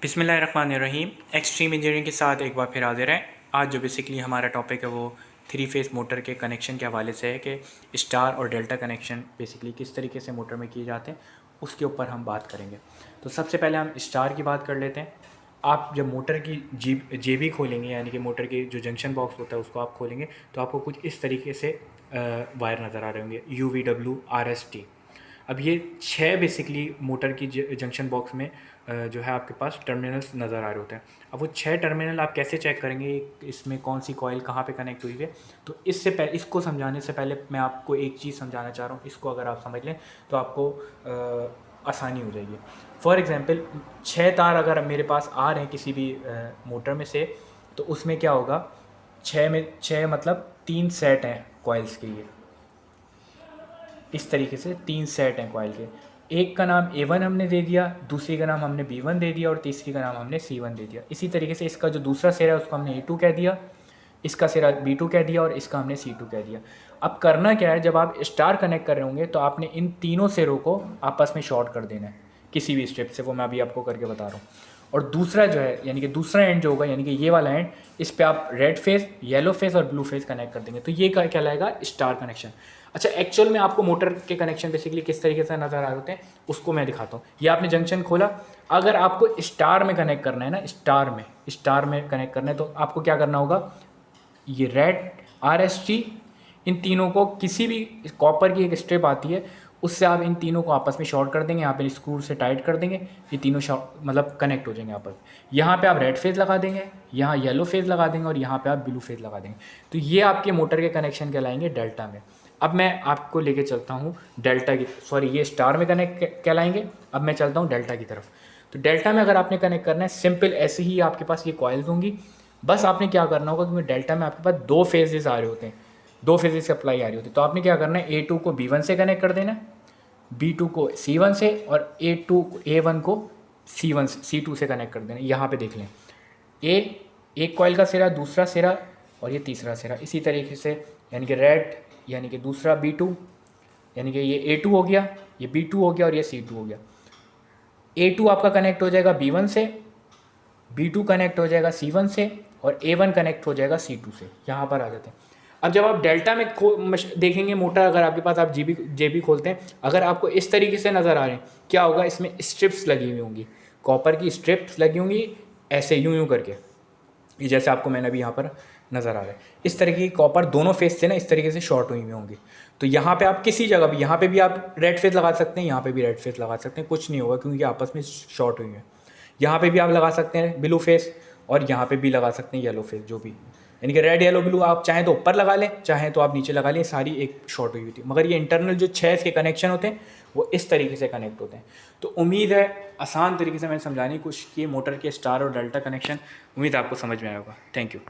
बिस्मिल्लाहिर्रहमानिर्रहीम। Extreme engineering के साथ एक बार फिर हाजिर हैं। आज जो बेसिकली हमारा टॉपिक है वो थ्री फेस मोटर के कनेक्शन के हवाले से है कि स्टार और डेल्टा कनेक्शन बेसिकली किस तरीके से मोटर में किए जाते हैं, उसके ऊपर हम बात करेंगे। तो सबसे पहले हम स्टार की बात कर लेते हैं। आप जब मोटर की जेबी खोलेंगे, यानी कि मोटर के जो जंक्शन बॉक्स होता है उसको आप खोलेंगे तो आपको कुछ इस तरीके से वायर नज़र आ रहे होंगे, UVW RST। अब ये 6 बेसिकली मोटर की जंक्शन बॉक्स में जो है आपके पास टर्मिनल्स नज़र आ रहे होते हैं। अब वो 6 टर्मिनल आप कैसे चेक करेंगे इसमें कौन सी कॉइल कहाँ पे कनेक्ट हुई है? तो इसको समझाने से पहले मैं आपको एक चीज़ समझाना चाह रहा हूँ। इसको अगर आप समझ लें तो आपको आसानी हो जाएगी। फॉर एग्ज़ाम्पल 6 तार अगर मेरे पास आ रहे हैं किसी भी मोटर में से, तो उसमें क्या होगा, 6 मतलब 3 सेट हैं कॉइल्स के। ये इस तरीके से 3 सेट हैं कॉइल के। एक का नाम A1 हमने दे दिया, दूसरी का नाम हमने B1 दे दिया और तीसरी का नाम हमने C1 दे दिया। इसी तरीके से इसका जो दूसरा सिरा है उसको हमने A2 कह दिया, इसका सिरा B2 कह दिया और इसका हमने C2 कह दिया। अब करना क्या है, जब आप स्टार कनेक्ट कर रहे होंगे तो आपने इन तीनों सिरों को आपस में शॉर्ट कर देना है किसी भी स्टेप से, वो मैं अभी आपको करके बता रहा हूँ। और दूसरा जो है, यानी कि दूसरा एंड जो होगा, यानी कि ये वाला एंड, इस पे आप रेड फेज, येलो फेज और ब्लू फेज कनेक्ट कर देंगे। तो ये क्या कहलाएगा, स्टार कनेक्शन। अच्छा, एक्चुअल में आपको मोटर के कनेक्शन बेसिकली किस तरीके से नज़र आ रहे होते हैं उसको मैं दिखाता हूँ। ये आपने जंक्शन खोला, अगर आपको स्टार में कनेक्ट करना है ना, स्टार में कनेक्ट करना है, तो आपको क्या करना होगा, ये रेड RST, इन तीनों को किसी भी कॉपर की एक स्ट्रिप आती है उससे आप इन तीनों को आपस में शॉर्ट कर देंगे। यहाँ पे स्क्रू से टाइट कर देंगे, ये तीनों शॉर्ट मतलब कनेक्ट हो जाएंगे आपस। यहाँ पे आप रेड फेज लगा देंगे, यहाँ येलो फेज लगा देंगे और यहाँ पे आप ब्लू फेज लगा देंगे। तो ये आपके मोटर के कनेक्शन कहलाएंगे डेल्टा में। अब मैं आपको लेके चलता हूँ डेल्टा की, सॉरी ये स्टार में कनेक्ट कहलाएंगे। अब मैं चलता हूँ डेल्टा की तरफ। तो डेल्टा में अगर आपने कनेक्ट करना है, सिंपल ऐसे ही आपके पास ये कॉइल्स होंगी। बस आपने क्या करना होगा, क्योंकि डेल्टा में आपके पास 2 फेजेस आ रहे होते हैं, 2 फेजेस सप्लाई आ रही होती है। तो आपने क्या करना है, A2 को B1 से कनेक्ट कर देना है, B2 को C1 से और A1 को C2 से कनेक्ट कर देना। यहाँ पे देख लें, एक कॉइल का सिरा, दूसरा सिरा और ये तीसरा सिरा, इसी तरीके से, यानी कि रेड, यानी कि दूसरा B2, यानी कि ये A2 हो गया, ये B2 हो गया और ये C2 हो गया। A2 आपका कनेक्ट हो जाएगा B1 से, B2 कनेक्ट हो जाएगा C1 से और A1 कनेक्ट हो जाएगा C2 से। यहाँ पर आ जाते हैं। अब जब आप डेल्टा में देखेंगे मोटर, अगर आपके पास आप जेबी खोलते हैं, अगर आपको इस तरीके से नज़र आ रहे हैं, क्या होगा, इसमें स्ट्रिप्स लगी हुई होंगी, कॉपर की स्ट्रिप्स लगी होंगी, ऐसे यूं करके, ये जैसे आपको मैंने अभी यहाँ पर नज़र आ रहा है। इस तरह की कॉपर दोनों फेस से ना इस तरीके से शॉर्ट हुई होंगी। तो यहाँ पे आप किसी जगह भी, यहाँ पे भी आप रेड फेस लगा सकते हैं, यहाँ पे भी रेड फेस लगा सकते हैं, कुछ नहीं होगा क्योंकि आपस में शॉर्ट हुई है। यहाँ पे भी आप लगा सकते हैं ब्लू फेस और यहाँ पे भी लगा सकते हैं येलो फेस, जो भी, यानी कि रेड येलो ब्लू, आप चाहें तो ऊपर लगा लें, चाहें तो आप नीचे लगा लें, सारी एक शॉर्ट हुई थी। मगर ये इंटरनल जो 6 के कनेक्शन होते हैं वो इस तरीके से कनेक्ट होते हैं। तो उम्मीद है आसान तरीके से मैंने समझाने की कोशिश की मोटर के स्टार और डेल्टा कनेक्शन। उम्मीद आपको समझ में आया होगा। Thank you.